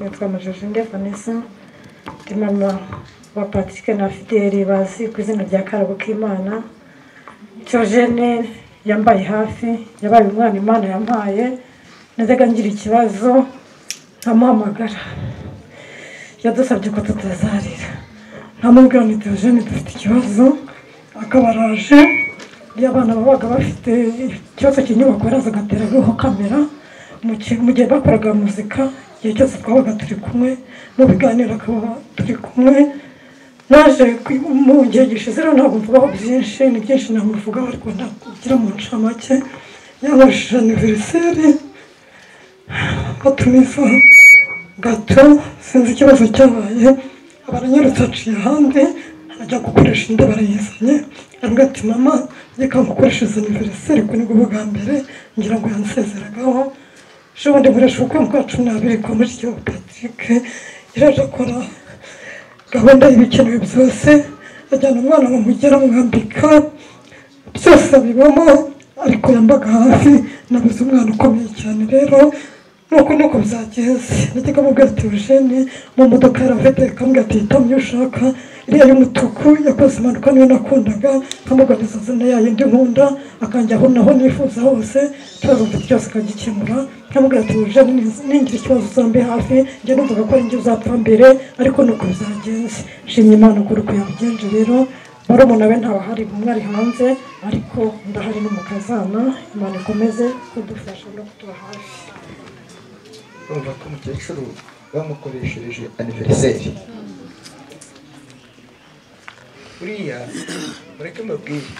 nitwa Mujejinde Vanessa, ndi mama wa Patrick na Fideli bazi ku izina rya Karabo k'Imana. Theogene yambaye hafi, yabaye umwana Imana yampaye, najyaga ngira ikibazo nkamuhamagara, yadusabye ko tutazarira, nkamubwira nti Theogene dufite ikibazo, akabaraje iyo abana babaga bafite ikibazo cy'inyubako yaraza agateraho kamera mu gihe bakoraga muzika, igihe cyose twabaga turi kumwe mu biganiro akaba turi kumwe. Naje mu gihe gishize rero ntabwo mvugaho byinshi, ni byinshi namuvugaho ariko ntakugira mu ncamake. Yabashije aniveriseri batumiza gato, sinzi ikibazo cyabaye, abaranyarutse aciye ahandi ajya gukoresha inda barayizanye, arambwira ati mama reka ngukoreshe izo aniveriseri ko nibwo bwa mbere ngira ngo yansezeragaho. Ejobundi nkoresha ubukwe bwa 12 kwa Murugo Patrick, iraje akora gahunda y'ibikenewe byose, ajyana umwana mu mugera mwambika byose bibamo, ariko yambaga hafi, nabuze umwana ukomeye cyane. Rero nuko byagenze, najyaga mubwira Theogene mu modoka yaravete kambwira ati hitamye ushaka, iriya y'umutuku yakoze impanuka niyo nakundaga, nkamuganiza zina yayindi nkunda, akanjya aho naho nifuza hose, ikibazo mfite cyose akagikemura. Nkamubwira ati Theogene ningira ikibazo uzambe hafi, njye numvaga ko njye uzapfa mbere, ariko nuko byagenze. Nshimye Imana ukuri ko yabigenje. Rero barumuna be ntabahari, umwe ari hanze, ariko ndahari n'umukazana. Imana ikomeze kudufasha no kutuba hafi. Urumva ko umukecuru bamukoreshereje aniveriseri. Uriya mureke mbabwire,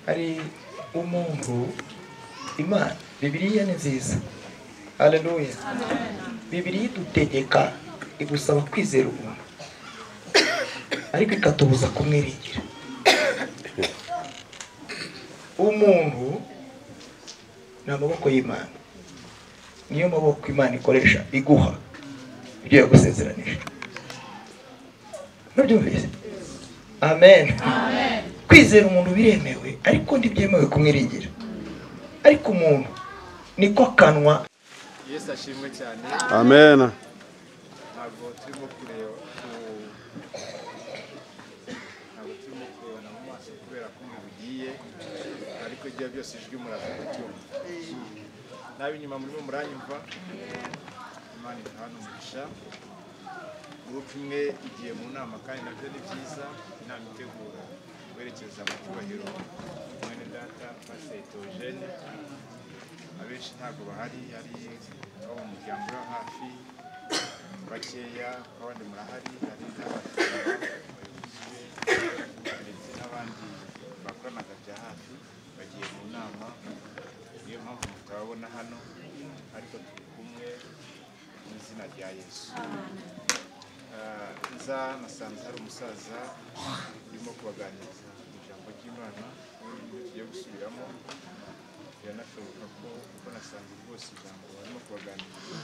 hari umuntu Imana, Bibiliya ni nziza, haleluya. Bibiliya idutegeka, igusaba kwizera umuntu, ariko ikatubuza kumwiringira. Umuntu ni amaboko y'Imana, niyo maboko Imana ikoresha iguha ibyo yagusezeranije. Ntubyumvise? Amen. Kwizera umuntu biremewe, ariko ntibyemewe kumwiringira. Ariko umuntu niko kanwa. Yesu ashimwe cyane. Amen. Ntabwo turimo kureba na mu maso kubera ko mubigiye, ariko igihe byose ijwi muraza kucyumva. Nabi nyuma murimo muranyumva. Imana ihana umugisha. Urugo imwe igiye mu nama kandi nabyo ni byiza, inama itegura kwerekeza mu cyubahiro mwene data Pastor Theogene. Abenshi ntabwo bahari, hari abo mu muryango uri hafi bakeya, abandi murahari, hari ndetse n'abandi bakoranaga bya hafi bagiye mu nama, niyo mpamvu mutababona hano, ariko turi kumwe mu izina rya Yesu. Nza nasanze hari umusaza urimo kubaganiriza ijambo ry'Imana, tugiye gusubiramo. Biranashoboka ko nasanze rwose ijambo barimo kubaganiriza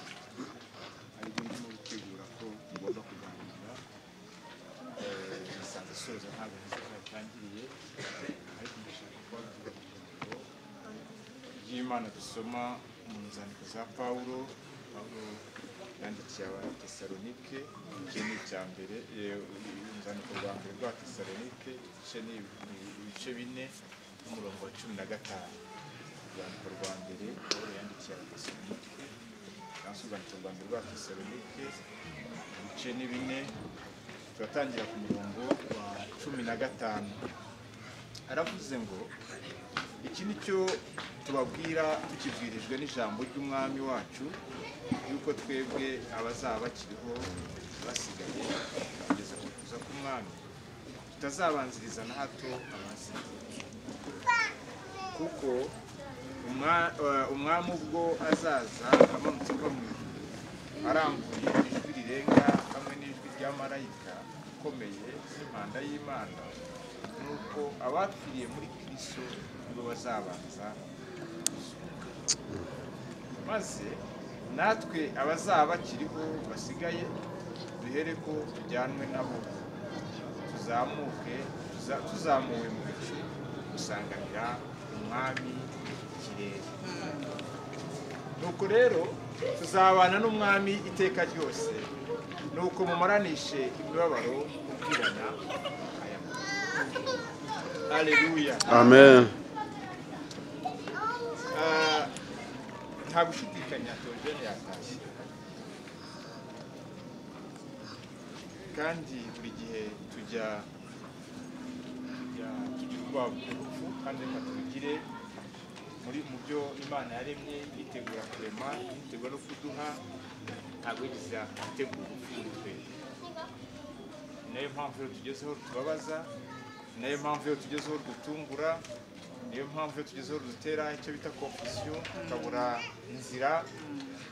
ariko ndimo gutegura ko tugomba kuganira. Nasanze soza ntabwo ntizatangiriye, ariko ndashaka kubabwira ijambo ry'Imana dusoma mu nzandiko za Pawulo yandikiye Abatesalonike, igice ni icya mbere, inzandiko rwa mbere rwa Tesalonike, ibice 4 n'umurongo wa 15. Urwandiko rwa mbere Pawulo yandikiye Abatesalonike, urwandiko rwa mbere rwa Tesalonike, ibice ni 4, turatangira ku murongo wa 15. Aravuze ngo, iki ni cyo tubabwira tukibwirijwe n'ijambo ry'umwami wacu, yuko twebwe abazaba bakiriho basigaye kugeza ku kuza k'umwami tutazabanziriza na hato abasinziriye, kuko umwami ubwo azaza amanutse ava mu ijuru aranguye ijwi rirenga hamwe n'ijwi rya marayika ukomeye n'impanda y'Imana, nuko abapfiriye muri Kristo nibo bazabanza kuzuka, maze natwe abazaba bakiriho basigaye duhereko tujyanwe nabo, tuzamuwe mu bicu gusanganira umwami ikirere. Nuko rero tuzabana n'umwami iteka ryose nuko mumaranishe imibabaro kubwirana aya makuru. Haleluya. Amen. Nta gushidikanya Theogene yatashye, kandi buri gihe tujya ubwoba bw'urupfu, kandi reka tubigire mu byo Imana yaremye yitegura kurema, yitegura no kuduha, ntabwo yigeze ategura urupfu muri twebwe. Niyo mpamvu iyo tugezeho rutubabaza, niyo mpamvu iyo tugezeho rudutungura, niyo mpamvu iyo tugezeho rudutera icyo bita confusion, tukabura inzira,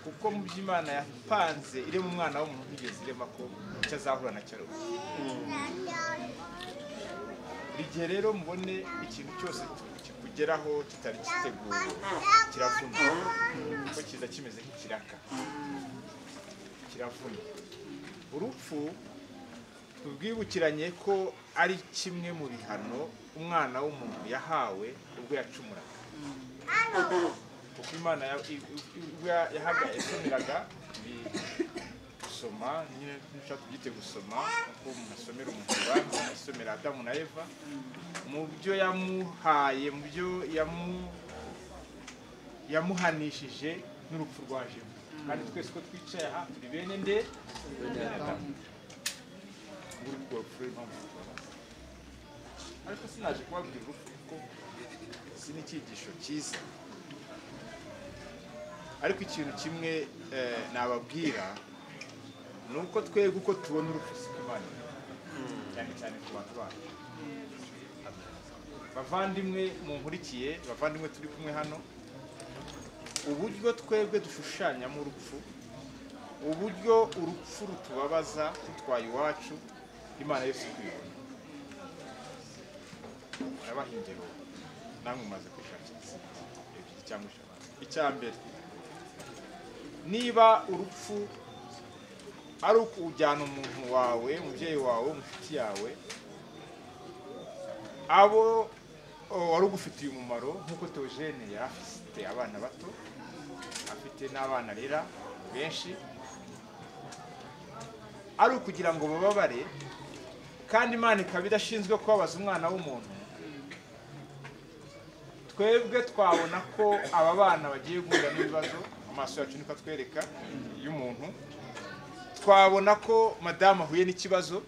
kuko mu byo Imana yapanze irema umwana w'umuntu ntigeze irema ko icyo azahura na cyo. Buri gihe rero mubone ikintu cyose kikugeraho kitari kiteguye kiravuna, kuko kiza kimeze nk'ikiraka, kiravuna. Urupfu tubwibukiranye ko ari kimwe mu bihano umwana w'umuntu yahawe ubwo yacumuraga, kuko Imana yasomeraga gusoma, nyine ntushaka tubyite gusoma, kuko umuntu asomera umuntu ubanza, asomera Adamu na Eva mu byo yamuhaye, mu byo yamuhanishije n'urupfu rwajemo. Kandi twese ko twicaye aha turi bene nde? Bene Adamu. Ariko sinaje kubabwira urupfu kuko si n'icyigisho cyiza, ariko ikintu kimwe nababwira ni uko twebwe uko tubona urupfu siko Imana, cyane cyane ku bantu bacu. Bavandimwe munkurikiye, bavandimwe turi kumwe hano, uburyo twebwe dushushanyamo urupfu, uburyo urupfu rutubabaza rutwaye iwacu, Imana yose kwibona. Arabaha ingero namwe mumaze kwishakira ebyiri cyangwa eshatu. Icya mbere, niba urupfu ari ukujyana umuntu wawe, umubyeyi wawe, umushuti yawe, abo wari ugufitiye umumaro, nk'uko Theogene yari afite abana bato, afite n'abana rera benshi, ari ukugira ngo bababare, kandi Imana ikaba idashinzwe kubabaza umwana w'umuntu, twebwe twabona ko aba bana bagiye guhura n'ibibazo, amaso yacu niko atwereka y'umuntu, twabona ko madamu ahuye n'ikibazo,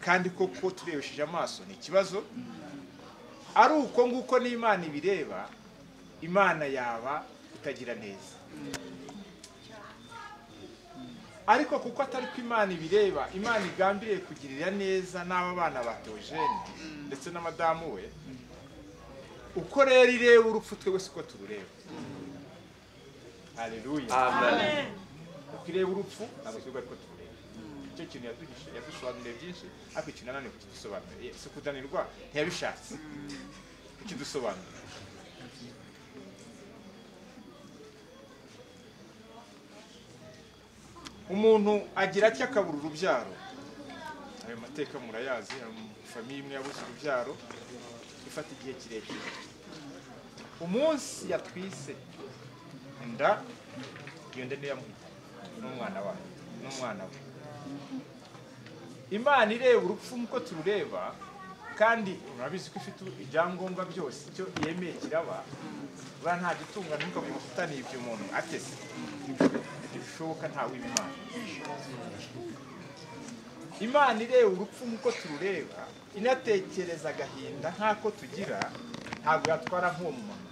kandi koko turebesheje amaso ni ikibazo, ari uko nguko n'Imana ibireba, Imana yaba itagira neza. Ariko kuko atari ko Imana ibireba, Imana igambiriye kugirira neza n'aba bana ba Theogene ndetse na madamu we, uko rero ireba urupfu twebwe siko turureba. Haleluya. Amen. Uko ireba urupfu ntabwo twebwe ariko turureba. Icyo kintu yadusobanuriye byinshi, ariko ikintu nanone kukidusobanurira si kudanirwa, ntiyabishatse kukidusobanurira. Umuntu agira ati akabura urubyaro, ayo mateka murayazi, famiye imwe yabuze urubyaro ifata igihe kirekire. Umunsi yatwise inda, iyo nda niyo yamuhitanye n'umwana we. Imana ireba urupfu nk'uko turureba, kandi murabizi ko ifite ibyangombwa byose, icyo yemeye kiraba. Buriya nta gitunga ntuka ku mufitaniye ibyo umuntu atese, bishoboka ntawe w'Imana. Imana ireba urupfu nk'uko turureba, inatekereza agahinda nk'ako tugira, ntabwo yatwara nk'uwo mumama,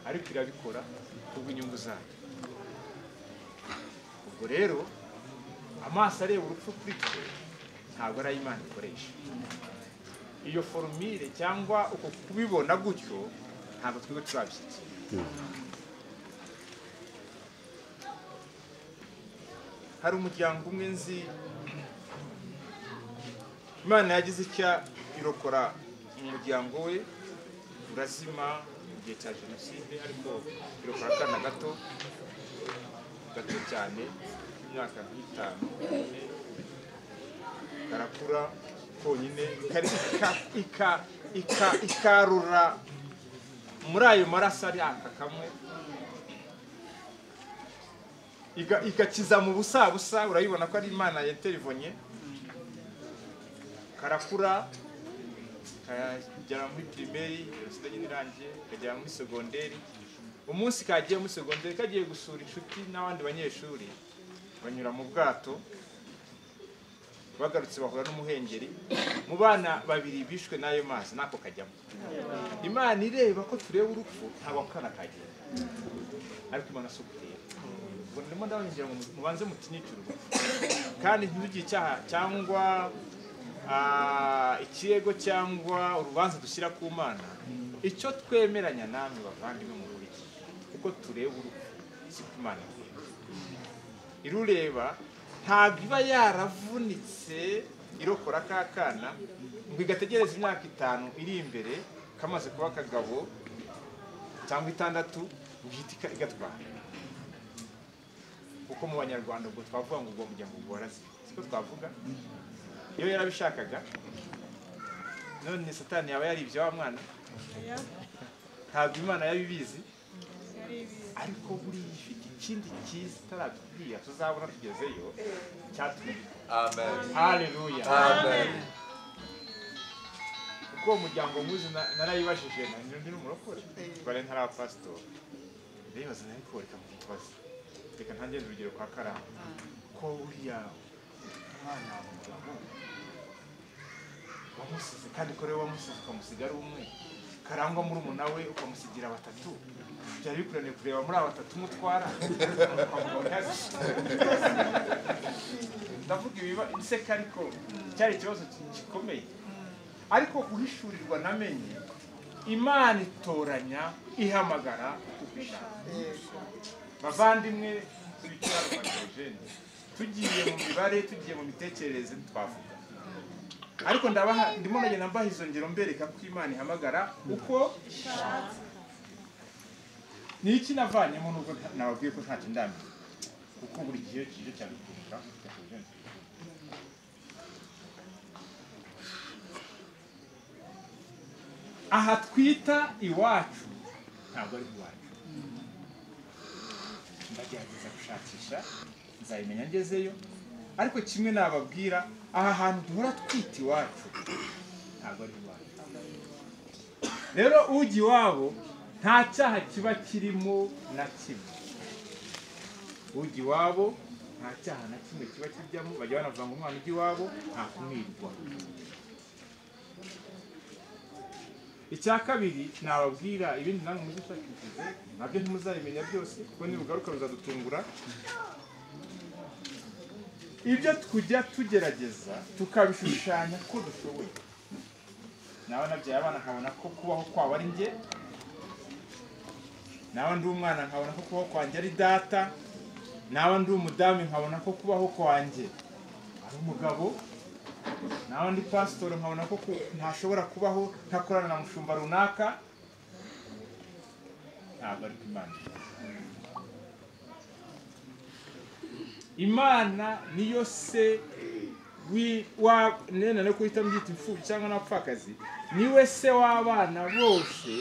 ariko irabikora kubw'inyungu zayo. Ubwo rero amaso areba urupfu kuri twe ntabwo ari Imana ikoresha. Iyo formule cyangwa uko kubibona gutyo ntabwo twebwe turabishyikira. Hari umuryango umwe nzi, Imana yagize icya irokora umuryango we urazima mu gihe cya Jenoside, ariko irokora akana gato cyane, imyaka nk'itanu, karakura konyine, ikarura muri ayo maraso ari aka kamwe, igakiza mu busabusa. Urayibona ko ari Imana yaterivonye. Karakura kagera muri primaire, sida nyine irangiye, kagera muri segonderi. Umunsi kagiye muri segonderi kagiye gusura inshuti n'abandi banyeshuri, banyura mu bwato, bagarutse bahura n'umuhengeri. Mu bana babiri bishwe n'ayo mazi nako kajyamo. Imana ireba ko tureba urupfu ntabwo kana kagiye, ariko Imana sukutira. Ubwo ndimo ndabangira ngo mubanze mutinyicura urupfu, kandi ntugire icyaha cyangwa ikirego cyangwa urubanza dushyira ku Mana. Icyo twemeranya namwe bavandimwe mu buryo kuko tureba urupfu si ku Imana irureba. Ntabwo iba yaravunitse irokora kakana ngo igategereza imyaka 5 iri imbere kamaze kuba akagabo cyangwa 6 bwita igatwara. Kuko mu Banyarwanda ubwo twavuga ngo ubwo mujya mu bwarazi siko twavuga. Iyo yarabishakaga none Satani yaba yari ibyo wa mwana, ntabwo Imana yabibizi, ariko buri ifite ikindi cyiza taratubwiye tuzabona tugezeyo cyatumye. Amen, haleluya, amen. Kuko umuryango muzi narayibashije ndi n'umurokore bare ntara pastor ndibaza nariko reka mutwaze reka ntangeze urugero kwa Karabo ko uriya mwana w'umugabo wamusize kandi ko rero wamusize ukamusigara umwe, Karangwa muri umuntu nawe ukamusigira 3. Byari bikuraniye kureba muri aba 3 mutwara. Ndavuga ibiba inseka, ariko cyari ikibazo gikomeye. Ariko guhishurirwa namenye Imana itoranya ihamagara kubishaka. Bavandimwe tubikira kwa Theogene, tugiye mu mibare, tugiye mu mitekerereze twavuga, ariko ndimo nagenda mbaha izo ngero mbereka ko Imana ihamagara uko ishatse. Ni iki navanyemo nubwo nababwiye ko ntacyo ndamye, kuko buri gihe kije cyane kuvuga. Aha twita iwacu ntabwo ari iwacu. Ndagerageza gushakisha nzayimenya ngezeyo, ariko kimwe nababwira aha hantu duhora twita iwacu ntabwo ari iwacu. Rero ujya iwabo nta cyaha kiba kirimo na kimwe. Ujya iwabo nta cyaha na kimwe kiba kijyamo. Bajya banavuga ngo umwana ujya iwabo nta kumwirwa. Icya kabiri nababwira, ibindi namwe muzishakishije nabyo ntimuzabimenya byose kuko nibugaruka bizadutungura. Ibyo tujya tugerageza tukabishushanya ko dushoboye. Nawe nabyaye abana nkabona ko kubaho kwabo ari njye, nawe ndi umwana nkabona ko kubaho kwanjye ari data, nawe ndi umudamu nkabona ko kubaho kwanjye ari umugabo, nawe ndi pastor nkabona ko ntashobora kubaho ntakorana na mushumba runaka. Ntabwo ari Imana. Imana niyo se nena no kuhita mbyita imfubyi cyangwa n'abapfakazi, niwe se w'abana bose,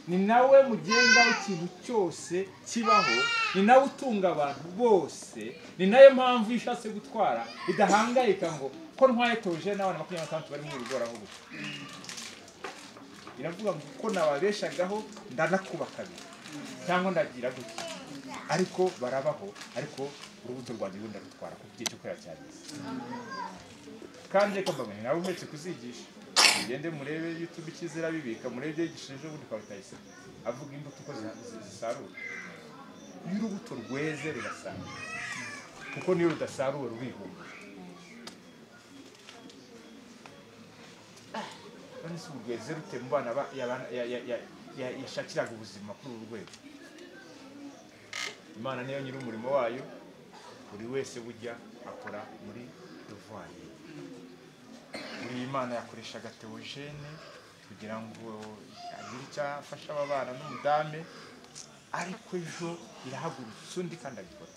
ni nawe mugenga w'ikintu cyose kibaho, ni nawe utunga abantu bose, ni nayo mpamvu ishatse gutwara idahangayika ngo ko ntwaye Theogene n'abana 26 bari mu rugo raho. Iravuga ngo ko nababeshagaho ndanakubaka cyangwa ndagira gutya, ariko barabaho, ariko urubuto rwanjye rundi rutwara ku gihe cyo kwera cyageze. Kandi reka mbabone nawe uhetse kuzigisha, mugende murebe YouTube Kizira bibika, murebe yigishije ubundi kwa Tayise avuga imbuto ko zisarura. Iyo urubuto rweze rurasanga, kuko niyo rudasarura rurihunga. None se urweze rute mu bana yashakiraga ubuzima kuri uru rwego. Imana niyo nyiri umurimo wayo, buri wese bujya akora muri Dukorera. Buri Imana yakoreshaga Theogene kugira ngo agire icyo afasha abana n'umudame, ariko ejo irahagurutse undi kandi abikora.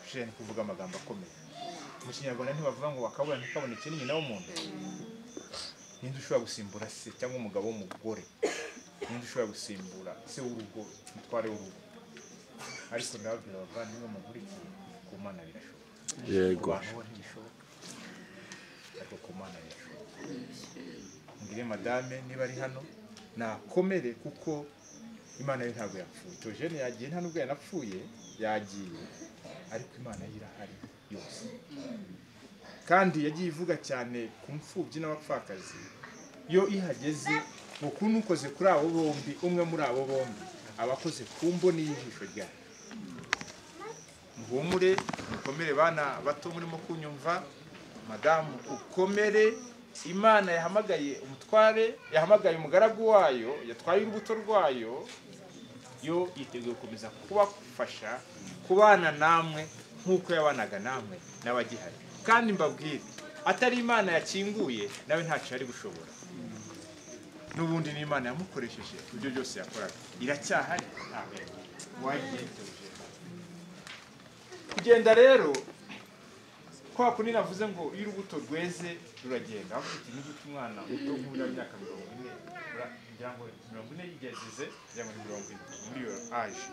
Chaine kuvuga amagambo akomeye. Mu Kinyarwanda ntibavuga ngo wakabura ntikaboneke nyina w'umuntu. Ninde ushobora gusimbura se cyangwa umugabo w'umugore? Ninde ushobora gusimbura se w'urugo, mutware w'urugo? ariko ndababwira abavandimwe mukurikiye ku Mana birashoboka. Yego. Abantu bo ntibishoboka ariko ku Mana birashoboka. Mbwire madame niba ari hano nakomere kuko Imana ye ntabwo yapfuye. Theogene yagiye nta nubwo yanapfuye, yagiye ariko Imana ye irahari yose. Kandi yagiye ivuga cyane ku mfubyi n'abapfakazi. Yo ihageze ukuntu ukoze kuri abo bombi, umwe muri abo bombi abakoze ku mboni y'ijisho ryayo. Muhumure, mukomere bana bato murimo kunyumva, madamu ukomere. Imana yahamagaye umutware, yahamagaye umugaragu wayo, yatwaye urubuto rwayo, yo yiteguye gukomeza kubafasha kubana namwe nk'uko yabanaga namwe n'abagihari. Kandi mbabwire, atari Imana yakinguye nawe ntacyo ari gushobora. N'ubundi ni Imana yamukoresheje ibyo byose yakoraga, iracyahari. Amen. Kugenda rero kwa kundi navuze ngo iyo urubuto rweze ruragenda. Avuga ati n'uguta umwana muto nk'uri imyaka 40, ngira ngo 40 yigeze, ngira ngo 40 muri yo age.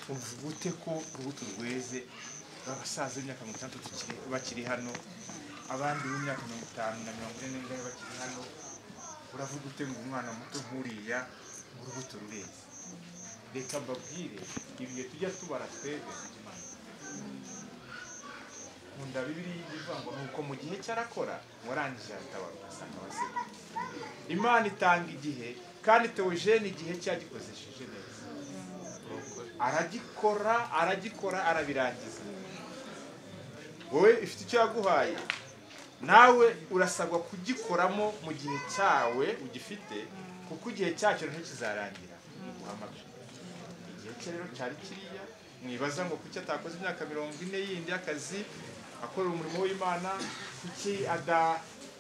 Uvuga ute ko urubuto rweze abasaza b'imyaka 60 bakiri hano, abandi b'imyaka 50 na 40 bakiri hano? Uravuga ute ngo umwana muto nk'uriya urubuto rureze? Reka mbabwire ibihe tujya tubara twebwe Imana. Nkunda Bibiliya ivuga ngo nuko mu gihe cyarakora warangije atabara ugasanga baseka. Imana itanga igihe, kandi Theogene igihe cyagikozesheje neza. Aragikora arabirangiza. Wowe ifite icyo yaguhaye, nawe urasabwa kugikoramo mu gihe cyawe ugifite, kuko igihe cyacyo ntikizarangira. Guhamagara igihe cye rero cyari kiriya. Mwibaza ngo kuki atakoze imyaka 40 yindi y'akazi akora umurimo w'Imana? Kuki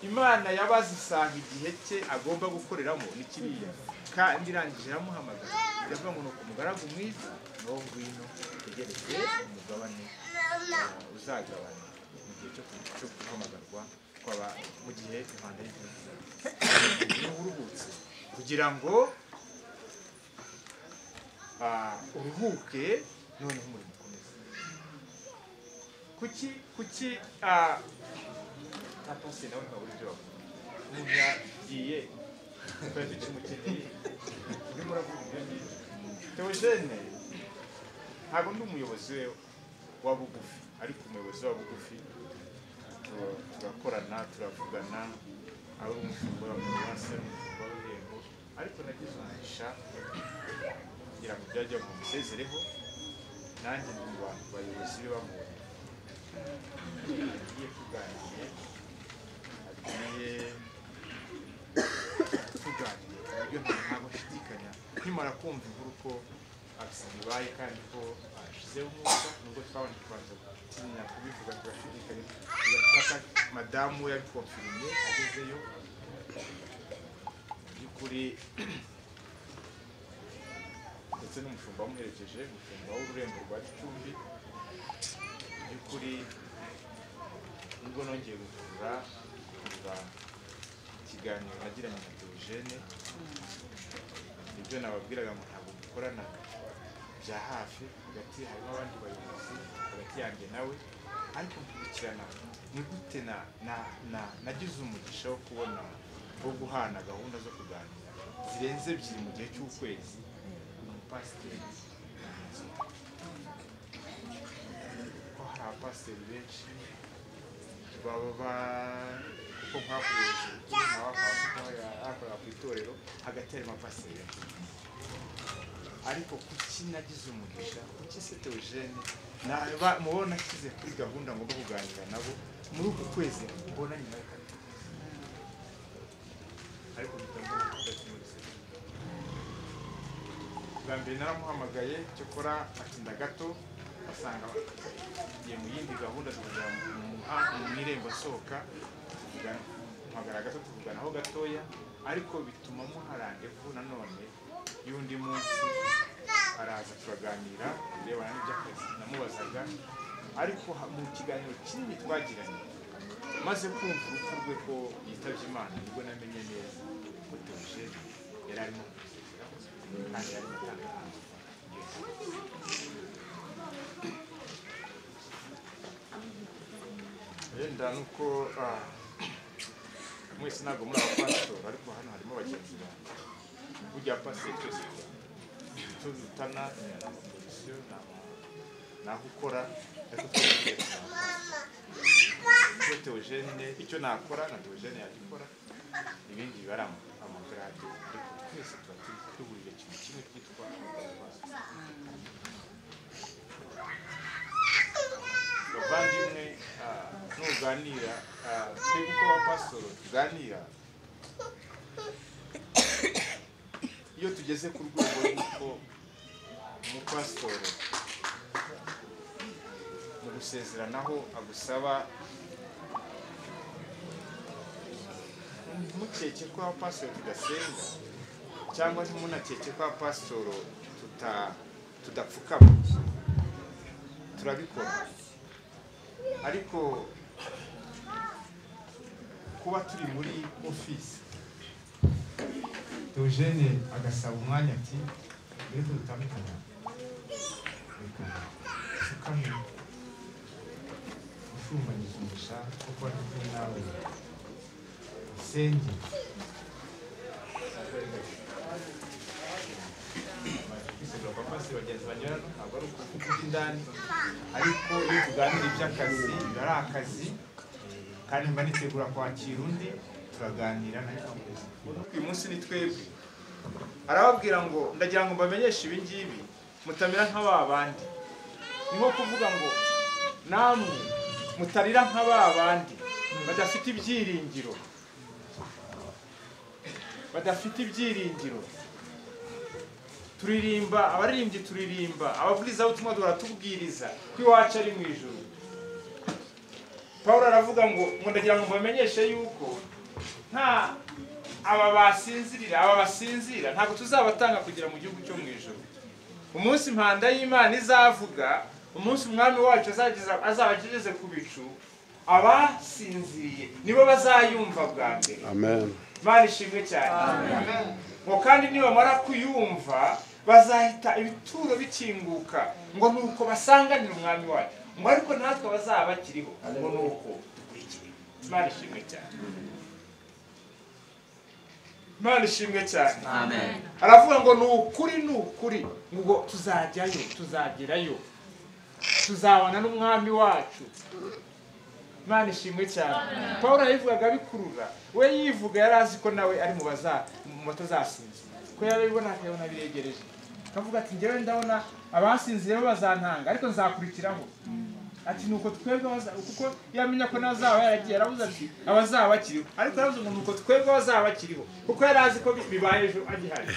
Imana yabazisanga igihe cye agomba gukoreramo ni kiriya, kandi irangije iramuhamagara. Iravuga ngo nuko umugaragu mwiza ngo ngwino tegereze umugabane uzagabana mu gihe cyo guhamagarwa kwaba mu gihe Rwanda y'uruhutse, kugira ngo uruhuke noneho umurimo ukomeze. Kuki atose nawe nka buryo umuntu yagiye twari tukimukeneye urimo uravuga ibyo ngibyo. Theogene ntabwo ndi umuyobozi wa bugufi, ariko umuyobozi wa bugufi turakorana, turavugana, ari umushumba wa Paruwasi, umushumba w'Irembo, ariko nagize umugisha kugira ngo byajya mu musezereho. Nanjye ndi mu bantu bayobozi be bamubona agiye tuganiriye, uburyo ntabwo nshidikanya nkimara kumva inkuru ko bibaye kandi ko ashizeho umwuka, nubwo twabanje kubanza gutinya kubivuga turashidikanya, tugafata madamu yabikonfirimye agezeyo. By'ukuri ndetse n'umushumba wamuherekeje, umushumba w'ururembo rwa Gicumbi. By'ukuri nubwo nongeye gukura ikiganiro nagiranye na Theogene, ibyo nababwiraga ngo ntabwo dukorana bya hafi, hagati harimo abandi bayobozi hagati yanjye nawe, ariko nkurikirana ni gute nagize umugisha wo kubona wo guhana gahunda zo kuganira zirenze 2 mu gihe cy'ukwezi. Umupasiteri ko hari abapasiteri benshi baba kuko mwakuyobozi nawe ku itorero hagati harimo abapasiteri benshi. Ariko kuki nagize umugisha, kuki se Theogene mubona nashyize kuri gahunda ngo kuganira nabo muri uku kwezi mbona nyuma ya 4, ariko bitambona kudatimurisa. Bwa mbere naramuhamagaye cyokora atinda gato, asanga ngiye mu yindi gahunda tujya mu irembo asohoka, mpamagara gato tuvuganaho gatoya, ariko bituma muharange ko nanone y'undi munsi araza turaganira birebana n'iby'akazi namubazaga. Ariko mu kiganiro kinini twagiranye maze kumva urupfu rwe ko yitabye Imana, nibwo namenye neza ko Theogene yari arimo kandi yarimo atanga yenda nuko mwese ntabwo muri abapasitori ariko hano harimo bagenzi banjye burya pasiteri twese icyo dutana amapozisiyo naho ukora ariko twese icyo Theogene icyo nakora na Theogene yagikora ibindi biba ari amagarade ariko twese tuba duhurije ikintu kimwe cyitwa bavandimwe nuganira twebwe uko abapasitoro tuganira iyo tugeze ku rwego rw'uko umupasitoro mu gusezeranaho agusaba ntimukeke ko abapasitoro tudasenga cyangwa ntimunakeke ko abapasitoro tudapfukama turabikora ariko kuba turi muri ofisi Theogene agasaba umwanya ati mbere ko dutandukana reka usukame ushumanyije umugisha kuko ari kumwe nawe usenge papa se bagenzi banyura ntabwo ari ukuvuga indani ariko iyo tuganira iby'akazi biba ari akazi kandi mba nitegura kwakira undi turaganira uyu munsi ni twebwe arababwira ngo ndagira ngo mbamenyeshe ibi ngibi mutamera nk'aba bandi ni nko kuvuga ngo namwe mutarira nk'aba bandi badafite ibyiringiro turirimba abaririmbyi turirimba ababwiriza ubutumwa duratubwiriza ko iwacu ari mu ijuru Pawulo aravuga ngo ndagira ngo mbamenyeshe yuko nta aba basinzira ntabwo tuzabatanga kugera mu gihugu cyo mu ijuru umunsi impanda y'Imana izavuga umunsi umwami wacu azabageze ku bicu abasinziriye nibo bazayumva bwa mbere amen Imana ishimwe cyane amen ngo kandi nibamara kuyumva bazahita ibituro bikinguka ngo nuko basanganira umwami wacu ngo ariko natwe bazaba bakiriho ngo nuko dukurikira Imana ishimwe cyane Imana ishimwe cyane amen aravuga ngo nukuri ngo tuzagerayo tuzabana n'umwami wacu Imana ishimwe cyane Pawulo yabivugaga bikurura we yivuga yarazi ko nawe ari mu batazasinzira ko yarabibona akabona biregereje akavuga ati njyewe ndabona abasinzira bazantanga ariko nzakurikiraho ati nuko twebwe kuko yamenya ko nazaba yaragiye aravuze ati abazaba bakiriho ariko yaravuze ngo nuko twebwe bazaba bakiriho kuko yarazi ko bibaye ejo agihari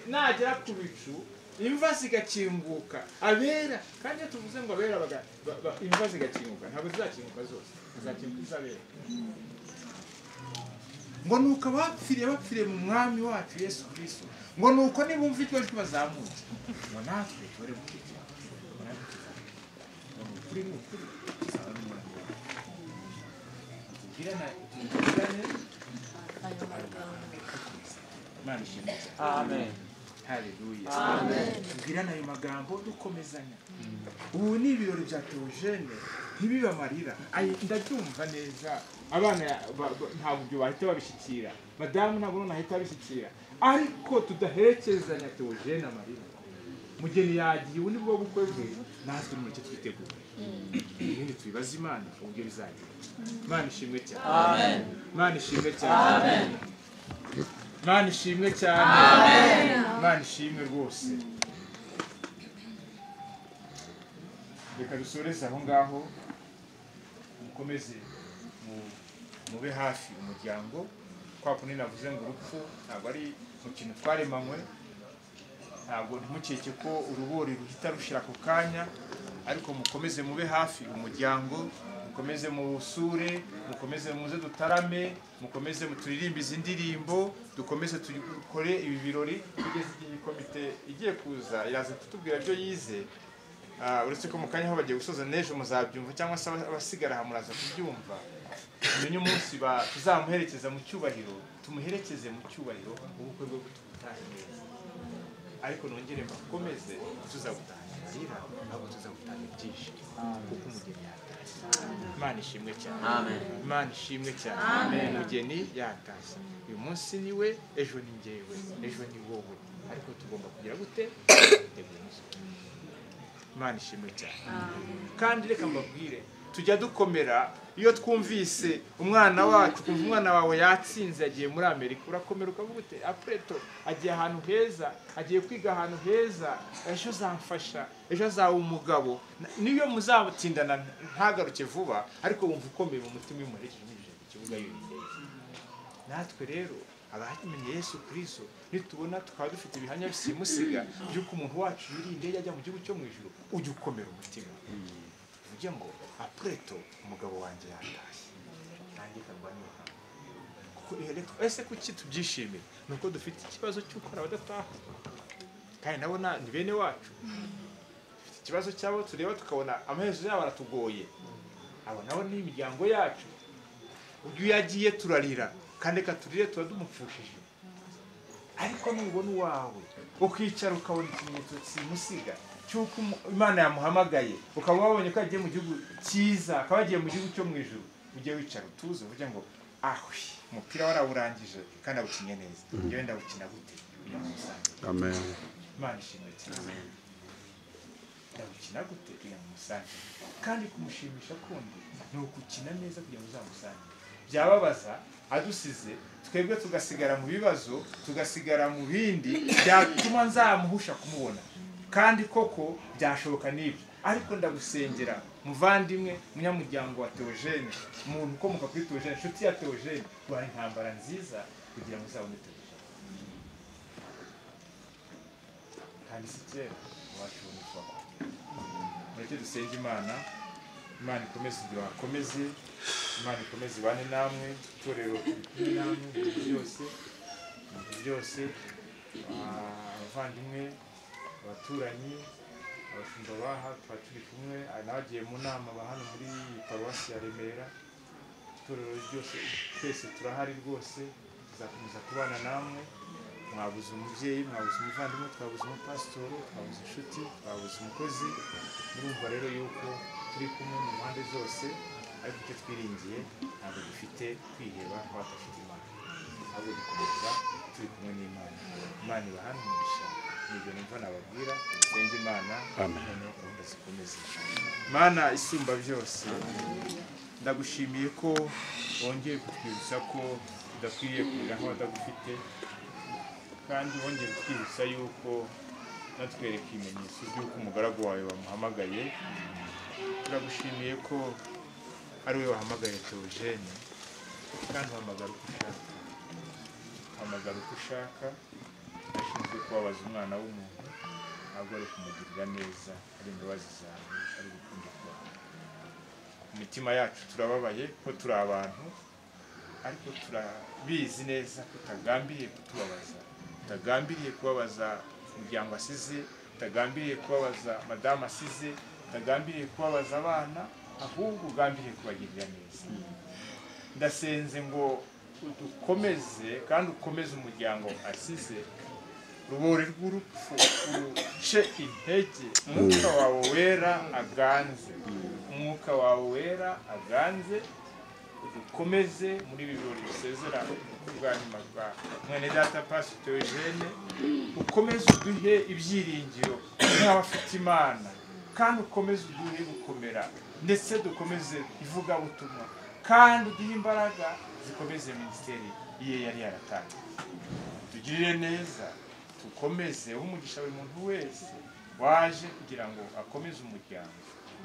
nagera ku bicu imva zigakinguka abera kandi tuvuze ngo abera imva zigakinguka ntabwo zizakinguka zose zizakinguka izabera ngo nuko bapfiriye mu mwami wacu Yesu Kristo ngo nuko nibumva ijwi rye bazamutse ngo natwe turi gukira kuri tuzaba n'umwami wacu amen haleluya amen tubwirana ayo magambo dukomezanya ubu ni ibirori bya Theogene ntibibamarira ndabyumva neza abana ntabwo byo bahita babishyikira madamu ntabwo nahita babishyikira ariko tudaherekezanya Theogene amarira mugeni yagiye ubu nibwo bukwe bwe natwe muri cyo twitegura ibindi tubibaza Imana uburyo bizagira Imana ishimwe cyane amen Imana ishimwe cyane amen Imana ishimwe cyane amen Imana ishimwe rwose reka dusoreze aho ngaho mukomeze mube hafi umuryango kwa kundi navuze ngo urupfu ntabwo ari mu kintu twaremanywe ntabwo ntimukeke ko urubori ruhita rushira ku kanya ariko mukomeze mube hafi umuryango mukomeze musure mukomeze muze dutarame mukomeze muturirimbe izi ndirimbo dukomeze dukore ibi birori kugeza igihe komite igiye kuza iraza kutubwira ibyo yize uretse ko mu kanya aho bagiye gusoza n'ejo muzabyumva cyangwa se abasigara aha muraza kubyumva tumenye umunsi tuzamuherekeza mu cyubahiro tumuherekeze mu cyubahiro ubukwe bwo gutaha neza ariko nongere mbakomeze tuzagutahira ntabwo tuzagutanga byinshi kuko umugeni yatashye Imana ishimwe cyane Imana ishimwe cyane umugeni yatashye uyu munsi ni we ejo ni njyewe ejo ni wowe ariko tugomba kugira gute Imana ishimwe cyane kandi reka mbabwire tujya dukomera iyo twumvise umwana wacu kumva umwana wawe yatsinze agiye muri Amerika urakomera ukavuga ute apreto agiye ahantu heza agiye kwiga ahantu heza ejo zamfasha ejo azaba umugabo niyo muzatindana ntagaruke vuba ariko wumva ukomeye mu mutima umuherekeje n'ije ku kibuga y'indege natwe rero abamenye Yesu Kristo nitubona tukaba dufite ibihamya bisimusiga by'uko umuntu wacu yiri indege ajya mu gihugu cyo mu ijuru ujye ukomera umutima ujye ngo apreto umugabo wanjye yatashye nanjye kambaniha ese kuki tubyishimira nuko dufite ikibazo cy'uko abadataha kandi nabo ni bene wacu dufite ikibazo cyabo tureba tukabona amaherezo yabo aratugoye abo nabo ni imiryango yacu ubwo yagiye turarira kandi katurire tuba dumupfushije ariko nubona uwawe ukicara ukabona ikimenyetso simusiga cyuko Imana yamuhamagaye ukaba wabonye ko agiye mu gihugu cyiza akaba agiye mu gihugu cyo mu ijuru ujye wicara utuze uvuge ngo ahwi umupira warawurangije kandi awukinye neza njyewe ndawukina gute kugira ngo musange amen Imana ishimwe cyane ndawukina gute kugira ngo musange kandi kumushimisha kundi ni ukukina neza kugira ngo uzamusange byababaza adusize twebwe tugasigara mu bibazo tugasigara mu bindi byatuma nzamuhusha kumubona kandi koko byashoboka n'ibyo ariko ndagusengera muvandimwe munyamuryango wa Theogene umuntu ukomoka kuri Theogene inshuti ya Theogene guha intambara nziza kugira ngo uzabone Theogene kandi si kera wacu uboneka mureke dusenge Imana ikomeze ibyo wakomeze Imana ikomeze ibane namwe itorero kumwe namwe byose abavandimwe abaturanyi abashumba baha tuba turi kumwe nabagiye mu nama hano muri paruwasi ya Remera itorero ryose twese turahari rwose tuzakomeza kubana namwe mwabuze umubyeyi mwabuze umuvandimwe twabuze umupasitori twabuze inshuti twabuze umukozi murumva rero yuko turi kumwe mu mpande zose ariko icyo twiringiye ntabwo dufite kwiheba nk'abadafite Imana ahubwo dukomeza turi kumwe n'Imana Imana ibahane umugisha nibyo numva nababwira dusenge Imana noneho gahunda zikomeze Imana isumba byose ndagushimiye ko wongeye kutwibutsa ko tudakwiriye kurira nk'abadagufite kandi wongeye kutwibutsa yuko natwereka ibimenyetso by'uko umugaragu wawe wamuhamagaye turagushimiye ko ari we wahamagaye Theogene kandi uhamagara uko ushaka ashinzwe kubabaza umwana w'umuntu ntabwo ari kumugirira neza ari imbabazi zawe ari gukunda kwawe imitima yacu turababaye ko turi abantu ariko turabizi neza ko utagambiriye kutubabaza utagambiriye kubabaza umuryango asize utagambiriye kubabaza madamu asize utagambiriye kubabaza abana ahubwo ugambiriye kubagirira neza ndasenze ngo udukomeze kandi ukomeze umuryango asize rubori rw'urupfu uruce intege umwuka wawe wera aganze umwuka wawe wera aganze udukomeze muri ibi birori bisezera bwa nyuma bwa mwene data Pastor Theogene ukomeze uduhe ibyiringiro nk'abafite Imana kandi ukomeze uduhe gukomera ndetse dukomeze ivugabutumwa kandi uduhe imbaraga zikomeze minisiteri iye yari yaratangiye tugirire neza tukomeze umugisha buri muntu wese waje kugira ngo akomeze umuryango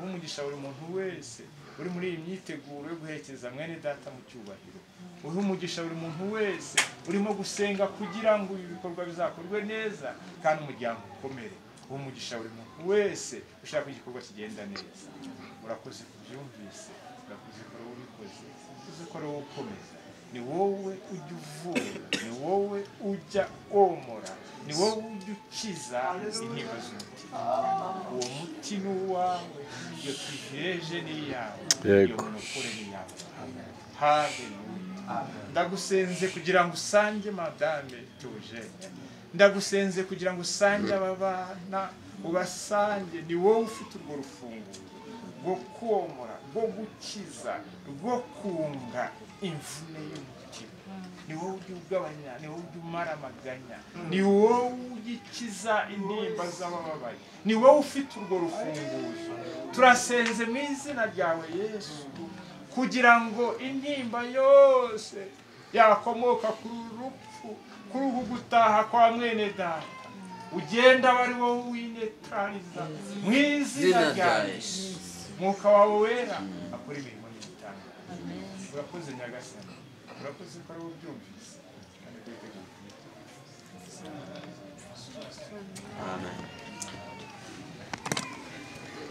umugisha buri muntu wese uri muri iyi myiteguro yo guherekeza mwene data mu cyubahiro umugisha buri muntu wese urimo gusenga kugira ngo ibi bikorwa bizakorwe neza kandi umuryango ukomere umugisha buri muntu wese ushaka igikorwa kigenda neza urakoze kubyumvise urakoze ko ubikoze uzi ko ukomeza ni wowe ujya uvura ni wowe ujya omora ni wowe ujya ukiza intimba z'umutima uwo muti ni uwawe iyo twiheje ni iyawe iyo munokore ni iyawe haleluya ndagusenze kugira ngo usange madame Theogene ndagusenze kugira ngo usange aba bana ubasange ni wowe ufite urwo rufunguzo rwo komora rwo gukiza rwo kunga imvune y'umutima ni wowe ujya ugabanya ni wowe ujya umara amaganya ni wowe ugikiza intimba z'abababaye ni wowe ufite urwo rufunguzo turasenze mu izina ryawe Yesu kugira ngo intimba yose yakomoka kuri urupfu kuri ubu gutaha kwa mwene data ugenda wari wowe winetraliza mu izina rya Yesu mwuka wawe wera akora imirimo y'itanga urakoze nyagasani urakoze ko ari wowe ubyumvise Amen.